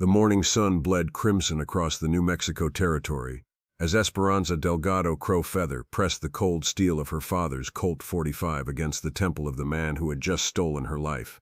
The morning sun bled crimson across the New Mexico territory as Esperanza Delgado Crow Feather pressed the cold steel of her father's Colt 45 against the temple of the man who had just stolen her life.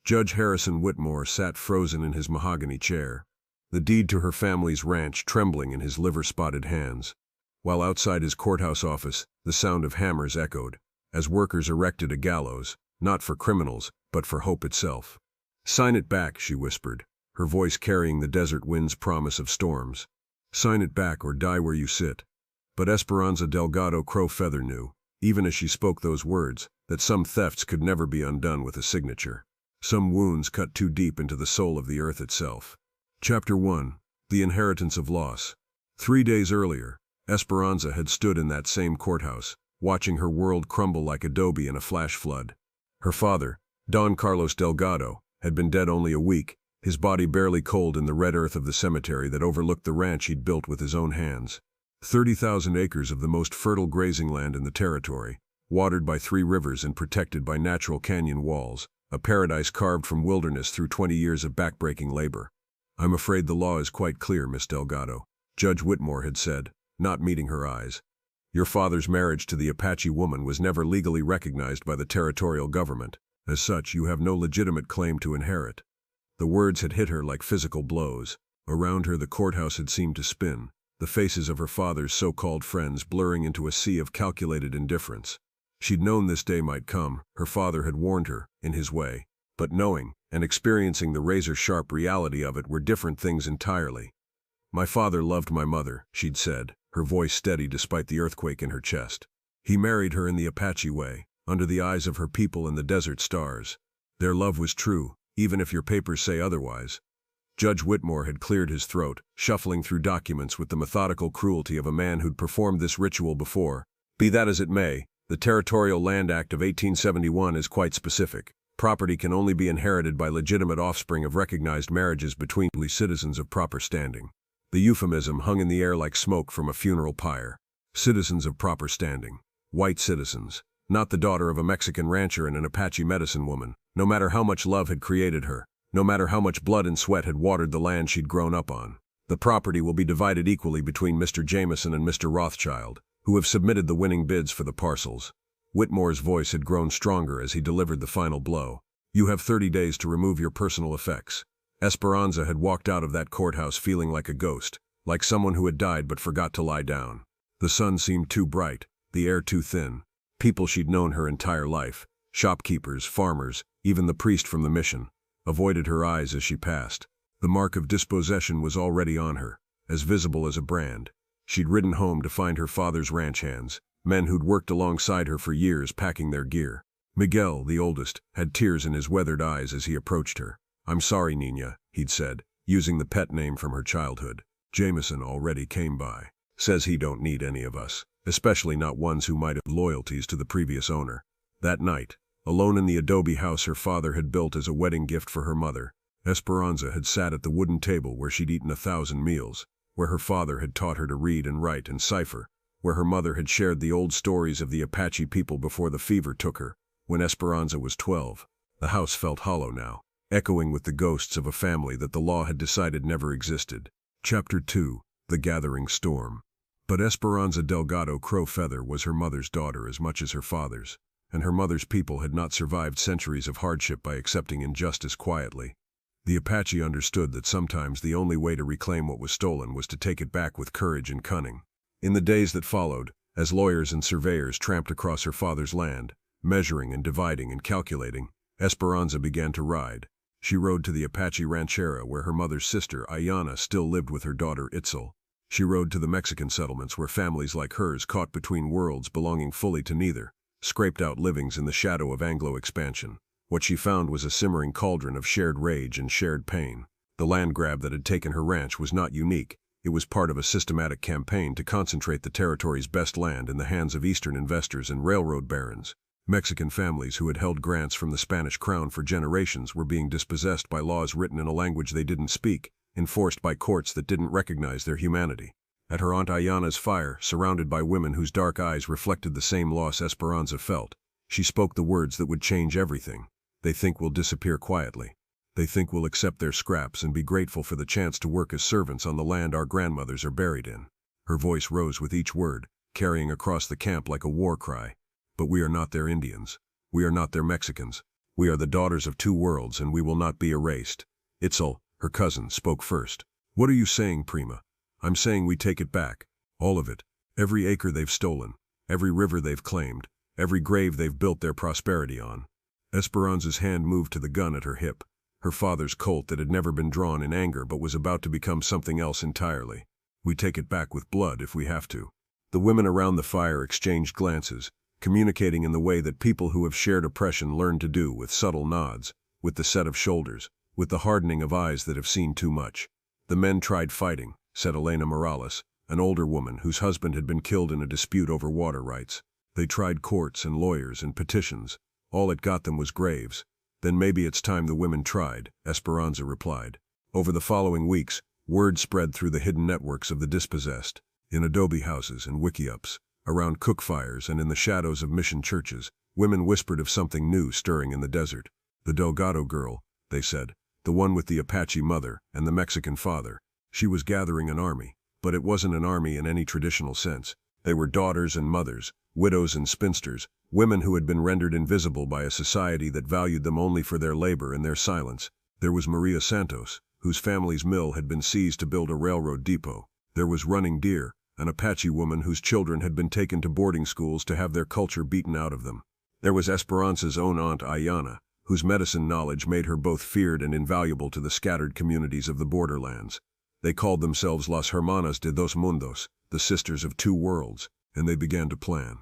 Judge Harrison Whitmore sat frozen in his mahogany chair, the deed to her family's ranch trembling in his liver-spotted hands, while outside his courthouse office the sound of hammers echoed as workers erected a gallows, not for criminals, but for hope itself. "Sign it back," she whispered, her voice carrying the desert wind's promise of storms. "Sign it back or die where you sit." But Esperanza Delgado Crow Feather knew, even as she spoke those words, that some thefts could never be undone with a signature. Some wounds cut too deep into the soul of the earth itself. Chapter 1. The Inheritance of Loss. 3 days earlier, Esperanza had stood in that same courthouse, watching her world crumble like adobe in a flash flood. Her father, Don Carlos Delgado, had been dead only a week, his body barely cold in the red earth of the cemetery that overlooked the ranch he'd built with his own hands. 30,000 acres of the most fertile grazing land in the territory, watered by 3 rivers and protected by natural canyon walls, a paradise carved from wilderness through 20 years of backbreaking labor. "I'm afraid the law is quite clear, Miss Delgado," Judge Whitmore had said, not meeting her eyes. "Your father's marriage to the Apache woman was never legally recognized by the territorial government. As such, you have no legitimate claim to inherit." The words had hit her like physical blows. Around her the courthouse had seemed to spin, the faces of her father's so-called friends blurring into a sea of calculated indifference. She'd known this day might come, her father had warned her, in his way. But knowing and experiencing the razor-sharp reality of it were different things entirely. "My father loved my mother," she'd said, her voice steady despite the earthquake in her chest. "He married her in the Apache way, under the eyes of her people and the desert stars. Their love was true, even if your papers say otherwise." Judge Whitmore had cleared his throat, shuffling through documents with the methodical cruelty of a man who'd performed this ritual before. "Be that as it may, the Territorial Land Act of 1871 is quite specific. Property can only be inherited by legitimate offspring of recognized marriages between citizens of proper standing." The euphemism hung in the air like smoke from a funeral pyre. Citizens of proper standing. White citizens. Not the daughter of a Mexican rancher and an Apache medicine woman, no matter how much love had created her, no matter how much blood and sweat had watered the land she'd grown up on. "The property will be divided equally between Mr. Jameson and Mr. Rothschild, who have submitted the winning bids for the parcels." Whitmore's voice had grown stronger as he delivered the final blow. "You have 30 days to remove your personal effects." Esperanza had walked out of that courthouse feeling like a ghost, like someone who had died but forgot to lie down. The sun seemed too bright, the air too thin. People she'd known her entire life, shopkeepers, farmers, even the priest from the mission, avoided her eyes as she passed. The mark of dispossession was already on her, as visible as a brand. She'd ridden home to find her father's ranch hands, men who'd worked alongside her for years packing their gear. Miguel, the oldest, had tears in his weathered eyes as he approached her. "I'm sorry, Nina," he'd said, using the pet name from her childhood. "Jameson already came by. Says he don't need any of us, especially not ones who might have loyalties to the previous owner." That night, alone in the adobe house her father had built as a wedding gift for her mother, Esperanza had sat at the wooden table where she'd eaten 1,000 meals, where her father had taught her to read and write and cipher, where her mother had shared the old stories of the Apache people before the fever took her, when Esperanza was 12. The house felt hollow now, echoing with the ghosts of a family that the law had decided never existed. Chapter 2. The Gathering Storm. But Esperanza Delgado Crow Feather was her mother's daughter as much as her father's, and her mother's people had not survived centuries of hardship by accepting injustice quietly. The Apache understood that sometimes the only way to reclaim what was stolen was to take it back with courage and cunning. In the days that followed, as lawyers and surveyors tramped across her father's land, measuring and dividing and calculating, Esperanza began to ride. She rode to the Apache ranchera where her mother's sister, Ayana, still lived with her daughter, Itzel. She rode to the Mexican settlements where families like hers, caught between worlds belonging fully to neither, scraped out livings in the shadow of Anglo expansion. What she found was a simmering cauldron of shared rage and shared pain. The land grab that had taken her ranch was not unique. It was part of a systematic campaign to concentrate the territory's best land in the hands of Eastern investors and railroad barons. Mexican families who had held grants from the Spanish crown for generations were being dispossessed by laws written in a language they didn't speak, enforced by courts that didn't recognize their humanity. At her Aunt Ayana's fire, surrounded by women whose dark eyes reflected the same loss Esperanza felt, she spoke the words that would change everything. "They think we'll disappear quietly. They think we'll accept their scraps and be grateful for the chance to work as servants on the land our grandmothers are buried in. Her voice rose with each word, carrying across the camp like a war cry. But we are not their Indians. We are not their Mexicans. We are the daughters of two worlds, and we will not be erased. Itzel, her cousin, spoke first. What are you saying, Prima? I'm saying we take it back. All of it. Every acre they've stolen. Every river they've claimed. Every grave they've built their prosperity on. Esperanza's hand moved to the gun at her hip. Her father's Colt that had never been drawn in anger but was about to become something else entirely. We take it back with blood if we have to. The women around the fire exchanged glances, communicating in the way that people who have shared oppression learn to do, with subtle nods, with the set of shoulders, with the hardening of eyes that have seen too much. The men tried fighting, said Elena Morales, an older woman whose husband had been killed in a dispute over water rights. They tried courts and lawyers and petitions. All it got them was graves. Then maybe it's time the women tried, Esperanza replied. Over the following weeks, word spread through the hidden networks of the dispossessed, in adobe houses and wiki-ups, around cook fires and in the shadows of mission churches. Women whispered of something new stirring in the desert. The Delgado girl, they said, the one with the Apache mother and the Mexican father. She was gathering an army, but it wasn't an army in any traditional sense. They were daughters and mothers, widows and spinsters, women who had been rendered invisible by a society that valued them only for their labor and their silence. There was Maria Santos, whose family's mill had been seized to build a railroad depot. There was Running Deer, an Apache woman whose children had been taken to boarding schools to have their culture beaten out of them. There was Esperanza's own aunt Ayana, whose medicine knowledge made her both feared and invaluable to the scattered communities of the borderlands. They called themselves Las Hermanas de dos Mundos, the Sisters of Two Worlds, and they began to plan.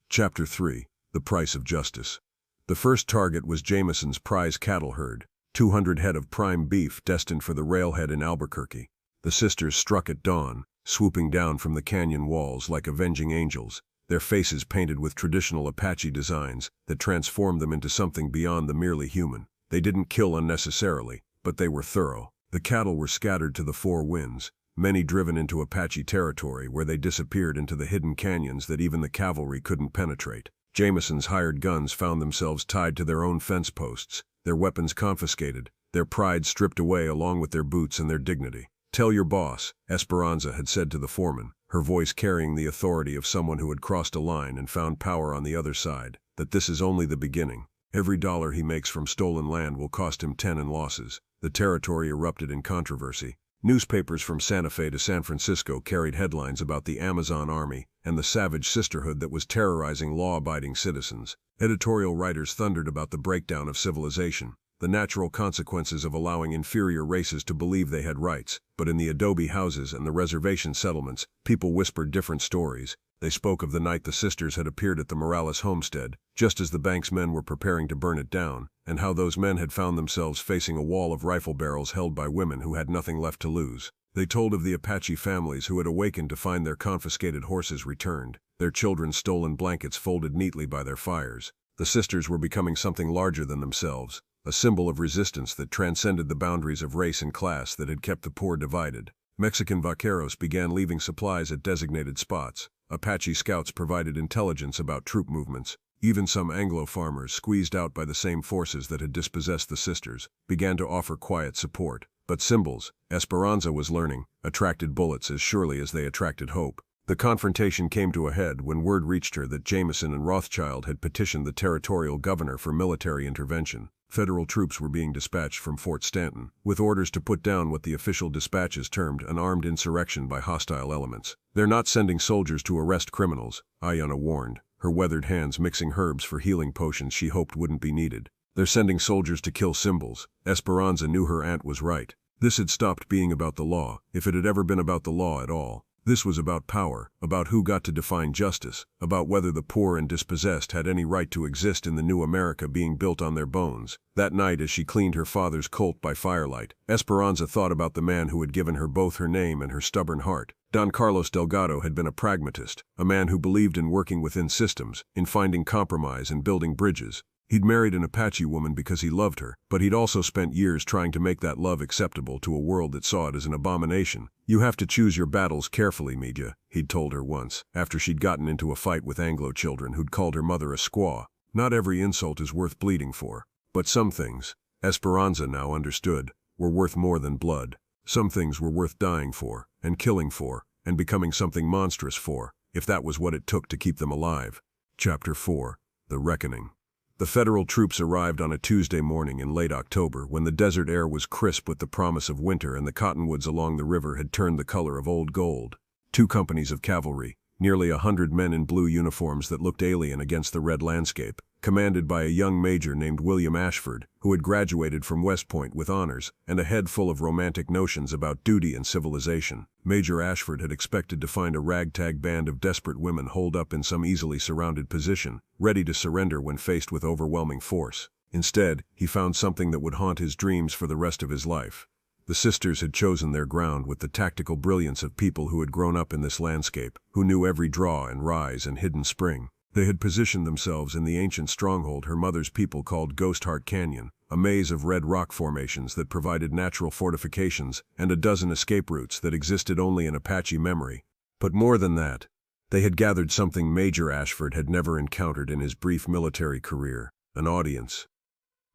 Chapter 3. The Price of Justice. The first target was Jameson's prize cattle herd, 200 head of prime beef destined for the railhead in Albuquerque. The sisters struck at dawn, swooping down from the canyon walls like avenging angels, their faces painted with traditional Apache designs that transformed them into something beyond the merely human. They didn't kill unnecessarily, but they were thorough. The cattle were scattered to the four winds, many driven into Apache territory where they disappeared into the hidden canyons that even the cavalry couldn't penetrate. Jameson's hired guns found themselves tied to their own fence posts, their weapons confiscated, their pride stripped away along with their boots and their dignity. "Tell your boss," Esperanza had said to the foreman, her voice carrying the authority of someone who had crossed a line and found power on the other side, "that this is only the beginning. Every dollar he makes from stolen land will cost him 10 in losses." The territory erupted in controversy. Newspapers from Santa Fe to San Francisco carried headlines about the Amazon army and the savage sisterhood that was terrorizing law-abiding citizens. Editorial writers thundered about the breakdown of civilization, the natural consequences of allowing inferior races to believe they had rights. But in the adobe houses and the reservation settlements, people whispered different stories. They spoke of the night the sisters had appeared at the Morales homestead, just as the bank's men were preparing to burn it down, and how those men had found themselves facing a wall of rifle barrels held by women who had nothing left to lose. They told of the Apache families who had awakened to find their confiscated horses returned, their children's stolen blankets folded neatly by their fires. The sisters were becoming something larger than themselves, a symbol of resistance that transcended the boundaries of race and class that had kept the poor divided. Mexican vaqueros began leaving supplies at designated spots. Apache scouts provided intelligence about troop movements. Even some Anglo farmers, squeezed out by the same forces that had dispossessed the sisters, began to offer quiet support. But symbols, Esperanza was learning, attracted bullets as surely as they attracted hope. The confrontation came to a head when word reached her that Jameson and Rothschild had petitioned the territorial governor for military intervention. Federal troops were being dispatched from Fort Stanton, with orders to put down what the official dispatches termed an armed insurrection by hostile elements. "They're not sending soldiers to arrest criminals," Ayana warned, her weathered hands mixing herbs for healing potions she hoped wouldn't be needed. "They're sending soldiers to kill symbols." Esperanza knew her aunt was right. This had stopped being about the law, if it had ever been about the law at all. This was about power, about who got to define justice, about whether the poor and dispossessed had any right to exist in the new America being built on their bones. That night, as she cleaned her father's Colt by firelight, Esperanza thought about the man who had given her both her name and her stubborn heart. Don Carlos Delgado had been a pragmatist, a man who believed in working within systems, in finding compromise and building bridges. He'd married an Apache woman because he loved her, but he'd also spent years trying to make that love acceptable to a world that saw it as an abomination. "You have to choose your battles carefully, Media," he'd told her once, after she'd gotten into a fight with Anglo children who'd called her mother a squaw. "Not every insult is worth bleeding for. But some things." Esperanza now understood, were worth more than blood. Some things were worth dying for, and killing for, and becoming something monstrous for, if that was what it took to keep them alive. Chapter 4. The Reckoning. The federal troops arrived on a Tuesday morning in late October when the desert air was crisp with the promise of winter and the cottonwoods along the river had turned the color of old gold. 2 companies of cavalry, nearly 100 men in blue uniforms that looked alien against the red landscape, commanded by a young major named William Ashford, who had graduated from West Point with honors and a head full of romantic notions about duty and civilization. Major Ashford had expected to find a ragtag band of desperate women holed up in some easily surrounded position, ready to surrender when faced with overwhelming force. Instead, he found something that would haunt his dreams for the rest of his life. The sisters had chosen their ground with the tactical brilliance of people who had grown up in this landscape, who knew every draw and rise and hidden spring. They had positioned themselves in the ancient stronghold her mother's people called Ghost Heart Canyon, a maze of red rock formations that provided natural fortifications and a dozen escape routes that existed only in Apache memory. But more than that, they had gathered something Major Ashford had never encountered in his brief military career: an audience.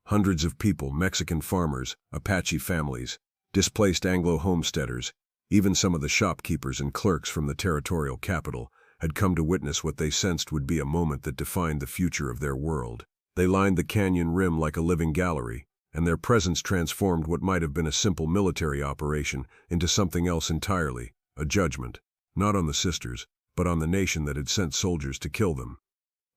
Hundreds of people, Mexican farmers, Apache families, displaced Anglo homesteaders, even some of the shopkeepers and clerks from the territorial capital, had come to witness what they sensed would be a moment that defined the future of their world. They lined the canyon rim like a living gallery, and their presence transformed what might have been a simple military operation into something else entirely, a judgment, not on the sisters, but on the nation that had sent soldiers to kill them.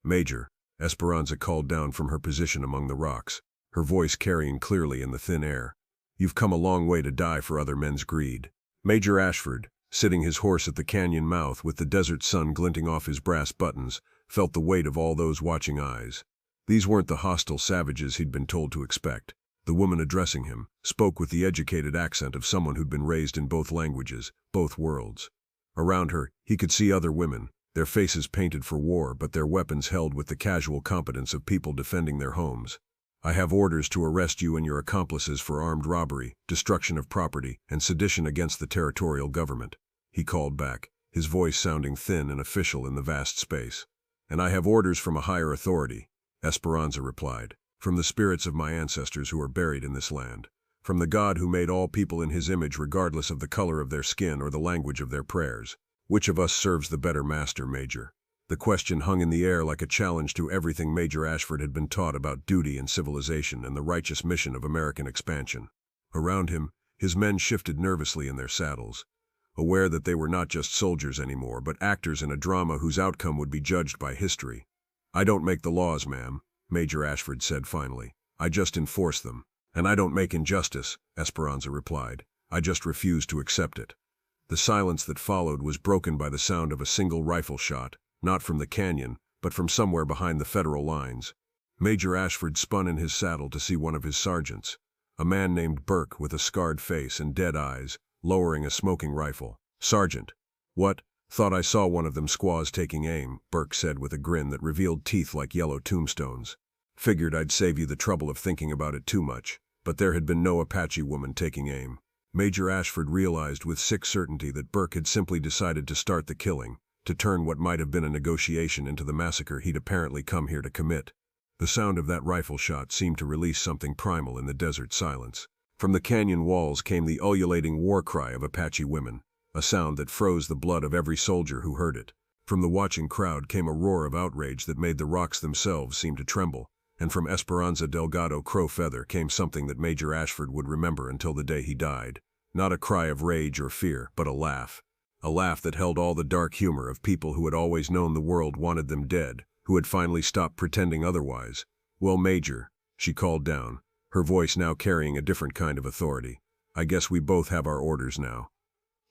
"Major," Esperanza called down from her position among the rocks, her voice carrying clearly in the thin air. "You've come a long way to die for other men's greed." Major Ashford, sitting his horse at the canyon mouth with the desert sun glinting off his brass buttons, felt the weight of all those watching eyes. These weren't the hostile savages he'd been told to expect. The woman addressing him spoke with the educated accent of someone who'd been raised in both languages, both worlds. Around her, he could see other women, their faces painted for war but their weapons held with the casual competence of people defending their homes. "I have orders to arrest you and your accomplices for armed robbery, destruction of property, and sedition against the territorial government," he called back, his voice sounding thin and official in the vast space. "And I have orders from a higher authority," Esperanza replied, "from the spirits of my ancestors who are buried in this land, from the God who made all people in his image regardless of the color of their skin or the language of their prayers. Which of us serves the better master, Major?" The question hung in the air like a challenge to everything Major Ashford had been taught about duty and civilization and the righteous mission of American expansion. Around him, his men shifted nervously in their saddles, aware that they were not just soldiers anymore, but actors in a drama whose outcome would be judged by history. "I don't make the laws, ma'am," Major Ashford said finally. "I just enforce them." "And I don't make injustice," Esperanza replied. "I just refuse to accept it." The silence that followed was broken by the sound of a single rifle shot, not from the canyon, but from somewhere behind the federal lines. Major Ashford spun in his saddle to see one of his sergeants, a man named Burke with a scarred face and dead eyes, lowering a smoking rifle. "Sergeant." "What? Thought I saw one of them squaws taking aim," Burke said with a grin that revealed teeth like yellow tombstones. "Figured I'd save you the trouble of thinking about it too much, but there had been no Apache woman taking aim." Major Ashford realized with sick certainty that Burke had simply decided to start the killing, to turn what might have been a negotiation into the massacre he'd apparently come here to commit. The sound of that rifle shot seemed to release something primal in the desert silence. From the canyon walls came the ululating war cry of Apache women, a sound that froze the blood of every soldier who heard it. From the watching crowd came a roar of outrage that made the rocks themselves seem to tremble, and from Esperanza Delgado Crow Feather came something that Major Ashford would remember until the day he died. Not a cry of rage or fear, but a laugh. A laugh that held all the dark humor of people who had always known the world wanted them dead, who had finally stopped pretending otherwise. "Well, Major," she called down, her voice now carrying a different kind of authority, "I guess we both have our orders now."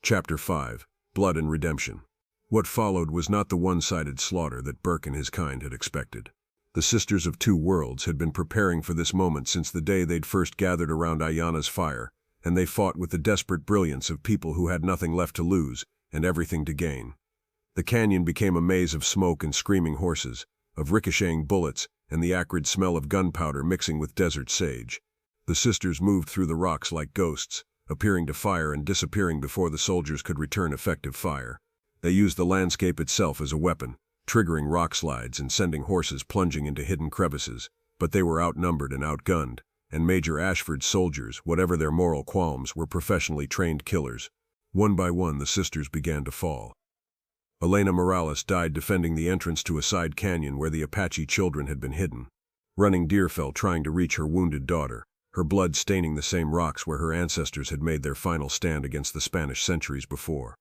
Chapter 5. Blood and Redemption. What followed was not the one-sided slaughter that Burke and his kind had expected. The Sisters of Two Worlds had been preparing for this moment since the day they'd first gathered around Ayana's fire, and they fought with the desperate brilliance of people who had nothing left to lose and everything to gain. The canyon became a maze of smoke and screaming horses, of ricocheting bullets and the acrid smell of gunpowder mixing with desert sage. The sisters moved through the rocks like ghosts, appearing to fire and disappearing before the soldiers could return effective fire. They used the landscape itself as a weapon, triggering rock slides and sending horses plunging into hidden crevices, but they were outnumbered and outgunned, and Major Ashford's soldiers, whatever their moral qualms, were professionally trained killers. One by one, the sisters began to fall. Elena Morales died defending the entrance to a side canyon where the Apache children had been hidden. Running Deer fell trying to reach her wounded daughter, her blood staining the same rocks where her ancestors had made their final stand against the Spanish centuries before.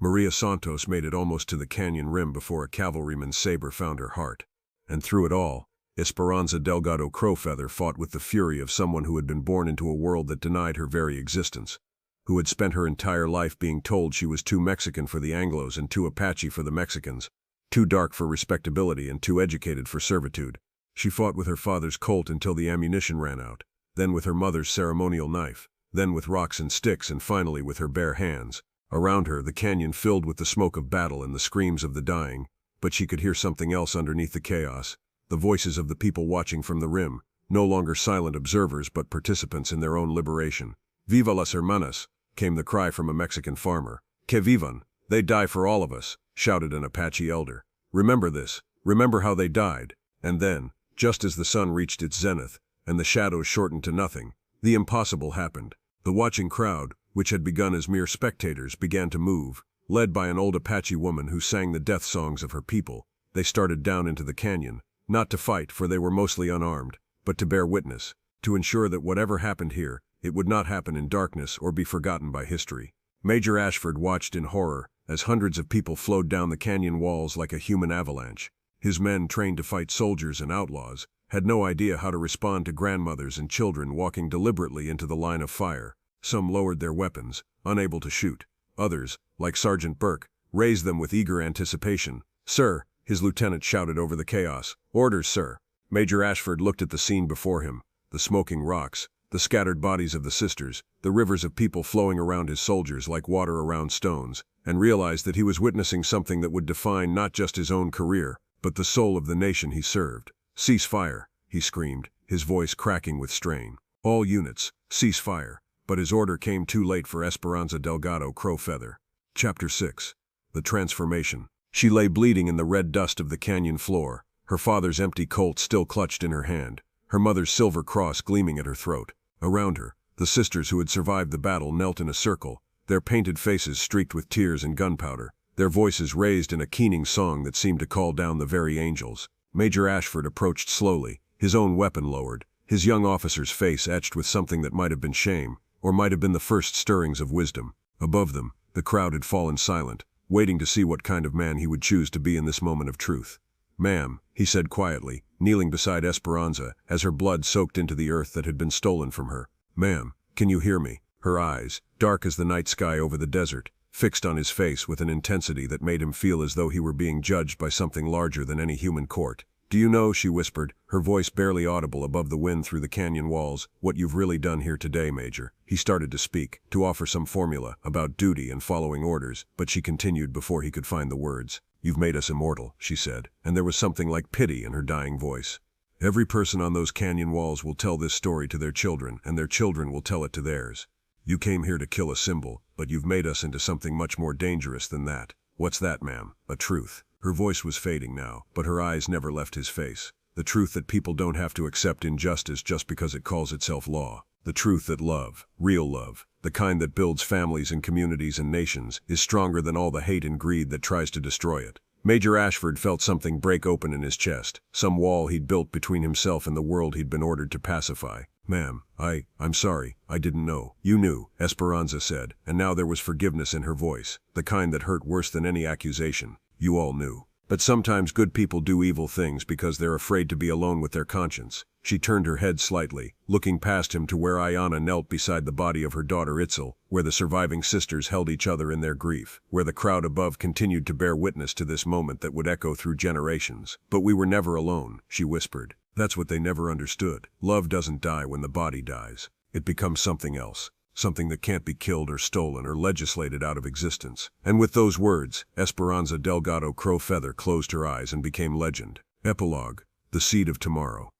Maria Santos made it almost to the canyon rim before a cavalryman's saber found her heart. And through it all, Esperanza Delgado Crowfeather fought with the fury of someone who had been born into a world that denied her very existence, who had spent her entire life being told she was too Mexican for the Anglos and too Apache for the Mexicans, too dark for respectability and too educated for servitude. She fought with her father's Colt until the ammunition ran out, then with her mother's ceremonial knife, then with rocks and sticks, and finally with her bare hands. Around her, the canyon filled with the smoke of battle and the screams of the dying, but she could hear something else underneath the chaos, the voices of the people watching from the rim, no longer silent observers but participants in their own liberation. "Viva las hermanas!" came the cry from a Mexican farmer. "Que vivan! They die for all of us!" shouted an Apache elder. "Remember this. Remember how they died." And then, just as the sun reached its zenith, and the shadows shortened to nothing, the impossible happened. The watching crowd, which had begun as mere spectators, began to move. Led by an old Apache woman who sang the death songs of her people, they started down into the canyon, not to fight, for they were mostly unarmed, but to bear witness, to ensure that whatever happened here, it would not happen in darkness or be forgotten by history. Major Ashford watched in horror as hundreds of people flowed down the canyon walls like a human avalanche. His men, trained to fight soldiers and outlaws, had no idea how to respond to grandmothers and children walking deliberately into the line of fire. Some lowered their weapons, unable to shoot. Others, like Sergeant Burke, raised them with eager anticipation. "Sir," his lieutenant shouted over the chaos. "Orders, sir." Major Ashford looked at the scene before him, the smoking rocks, the scattered bodies of the sisters, the rivers of people flowing around his soldiers like water around stones, and realized that he was witnessing something that would define not just his own career, but the soul of the nation he served. "Cease fire," he screamed, his voice cracking with strain. "All units, cease fire." But his order came too late for Esperanza Delgado Crowfeather. Chapter 6. The Transformation. She lay bleeding in the red dust of the canyon floor, her father's empty Colt still clutched in her hand, her mother's silver cross gleaming at her throat. Around her, the sisters who had survived the battle knelt in a circle, their painted faces streaked with tears and gunpowder, their voices raised in a keening song that seemed to call down the very angels. Major Ashford approached slowly, his own weapon lowered, his young officer's face etched with something that might have been shame, or might have been the first stirrings of wisdom. Above them, the crowd had fallen silent, waiting to see what kind of man he would choose to be in this moment of truth. "Ma'am," he said quietly, kneeling beside Esperanza as her blood soaked into the earth that had been stolen from her. "Ma'am, can you hear me?" Her eyes, dark as the night sky over the desert, fixed on his face with an intensity that made him feel as though he were being judged by something larger than any human court. "Do you know," she whispered, her voice barely audible above the wind through the canyon walls, "what you've really done here today, Major?" He started to speak, to offer some formula about duty and following orders, but she continued before he could find the words. "You've made us immortal," she said, and there was something like pity in her dying voice. "Every person on those canyon walls will tell this story to their children, and their children will tell it to theirs. You came here to kill a symbol, but you've made us into something much more dangerous than that." "What's that, ma'am?" "A truth." Her voice was fading now, but her eyes never left his face. "The truth that people don't have to accept injustice just because it calls itself law. The truth that love, real love, the kind that builds families and communities and nations, is stronger than all the hate and greed that tries to destroy it." Major Ashford felt something break open in his chest, some wall he'd built between himself and the world he'd been ordered to pacify. "Ma'am, I'm sorry, I didn't know." "You knew," Esperanza said, and now there was forgiveness in her voice, the kind that hurt worse than any accusation. "You all knew. But sometimes good people do evil things because they're afraid to be alone with their conscience." She turned her head slightly, looking past him to where Ayana knelt beside the body of her daughter Itzel, where the surviving sisters held each other in their grief, where the crowd above continued to bear witness to this moment that would echo through generations. "But we were never alone," she whispered. "That's what they never understood. Love doesn't die when the body dies. It becomes something else. Something that can't be killed or stolen or legislated out of existence." And with those words, Esperanza Delgado Crowfeather closed her eyes and became legend. Epilogue. The Seed of Tomorrow.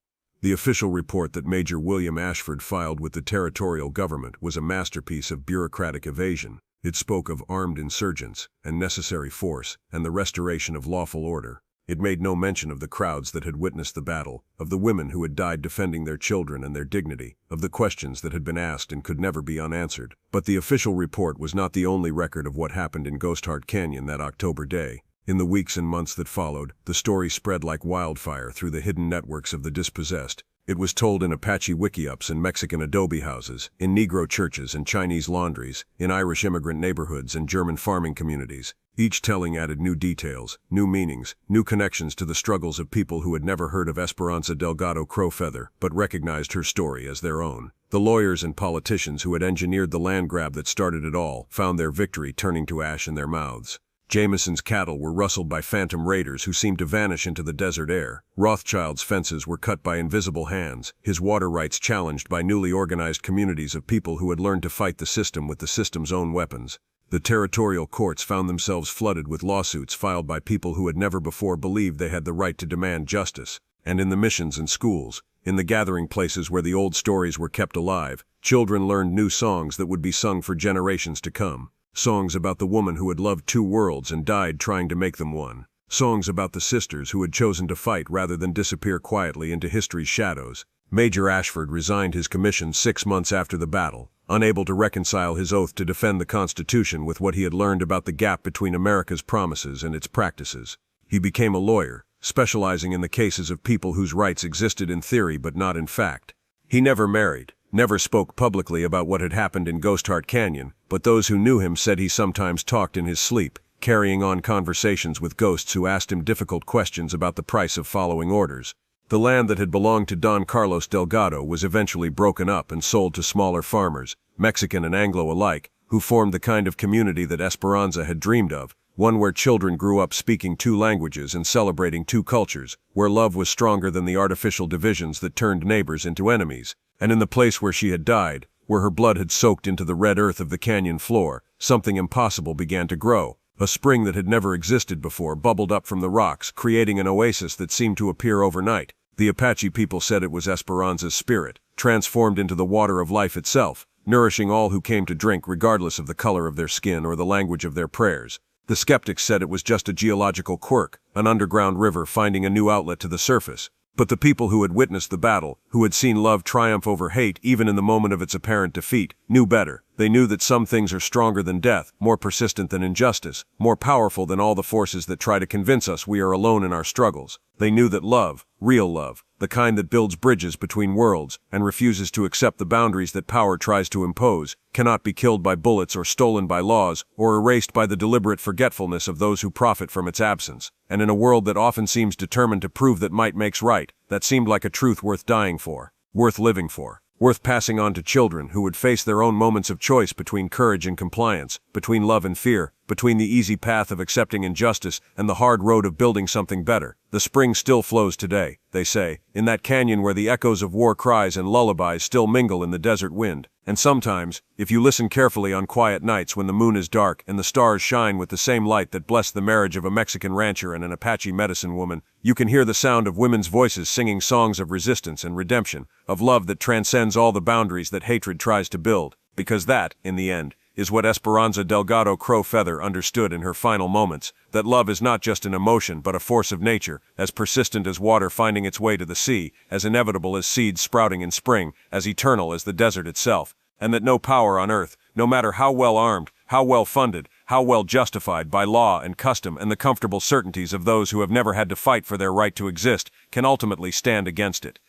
The official report that Major William Ashford filed with the territorial government was a masterpiece of bureaucratic evasion. It spoke of armed insurgents and necessary force and the restoration of lawful order. It made no mention of the crowds that had witnessed the battle, of the women who had died defending their children and their dignity, of the questions that had been asked and could never be unanswered. But the official report was not the only record of what happened in Ghost Heart Canyon that October day. In the weeks and months that followed, the story spread like wildfire through the hidden networks of the dispossessed. It was told in Apache wiki-ups and Mexican adobe houses, in Negro churches and Chinese laundries, in Irish immigrant neighborhoods and German farming communities. Each telling added new details, new meanings, new connections to the struggles of people who had never heard of Esperanza Delgado Crowfeather, but recognized her story as their own. The lawyers and politicians who had engineered the land grab that started it all found their victory turning to ash in their mouths. Jameson's cattle were rustled by phantom raiders who seemed to vanish into the desert air. Rothschild's fences were cut by invisible hands, his water rights challenged by newly organized communities of people who had learned to fight the system with the system's own weapons. The territorial courts found themselves flooded with lawsuits filed by people who had never before believed they had the right to demand justice. And in the missions and schools, in the gathering places where the old stories were kept alive, children learned new songs that would be sung for generations to come. Songs about the woman who had loved two worlds and died trying to make them one. Songs about the sisters who had chosen to fight rather than disappear quietly into history's shadows. Major Ashford resigned his commission 6 months after the battle, unable to reconcile his oath to defend the Constitution with what he had learned about the gap between America's promises and its practices. He became a lawyer, specializing in the cases of people whose rights existed in theory but not in fact. He never married, never spoke publicly about what had happened in Ghost Heart Canyon, but those who knew him said he sometimes talked in his sleep, carrying on conversations with ghosts who asked him difficult questions about the price of following orders. The land that had belonged to Don Carlos Delgado was eventually broken up and sold to smaller farmers, Mexican and Anglo alike, who formed the kind of community that Esperanza had dreamed of, one where children grew up speaking 2 languages and celebrating 2 cultures, where love was stronger than the artificial divisions that turned neighbors into enemies. And in the place where she had died, where her blood had soaked into the red earth of the canyon floor, something impossible began to grow. A spring that had never existed before bubbled up from the rocks, creating an oasis that seemed to appear overnight. The Apache people said it was Esperanza's spirit, transformed into the water of life itself, nourishing all who came to drink regardless of the color of their skin or the language of their prayers. The skeptics said it was just a geological quirk, an underground river finding a new outlet to the surface. But the people who had witnessed the battle, who had seen love triumph over hate even in the moment of its apparent defeat, knew better. They knew that some things are stronger than death, more persistent than injustice, more powerful than all the forces that try to convince us we are alone in our struggles. They knew that love, real love, the kind that builds bridges between worlds and refuses to accept the boundaries that power tries to impose, cannot be killed by bullets or stolen by laws or erased by the deliberate forgetfulness of those who profit from its absence. And in a world that often seems determined to prove that might makes right, that seemed like a truth worth dying for, worth living for, worth passing on to children who would face their own moments of choice between courage and compliance, between love and fear, between the easy path of accepting injustice and the hard road of building something better. The spring still flows today, they say, in that canyon where the echoes of war cries and lullabies still mingle in the desert wind. And sometimes, if you listen carefully on quiet nights when the moon is dark and the stars shine with the same light that blessed the marriage of a Mexican rancher and an Apache medicine woman, you can hear the sound of women's voices singing songs of resistance and redemption, of love that transcends all the boundaries that hatred tries to build, because that, in the end, is what Esperanza Delgado Crowfeather understood in her final moments, that love is not just an emotion but a force of nature, as persistent as water finding its way to the sea, as inevitable as seeds sprouting in spring, as eternal as the desert itself, and that no power on earth, no matter how well armed, how well funded, how well justified by law and custom and the comfortable certainties of those who have never had to fight for their right to exist, can ultimately stand against it.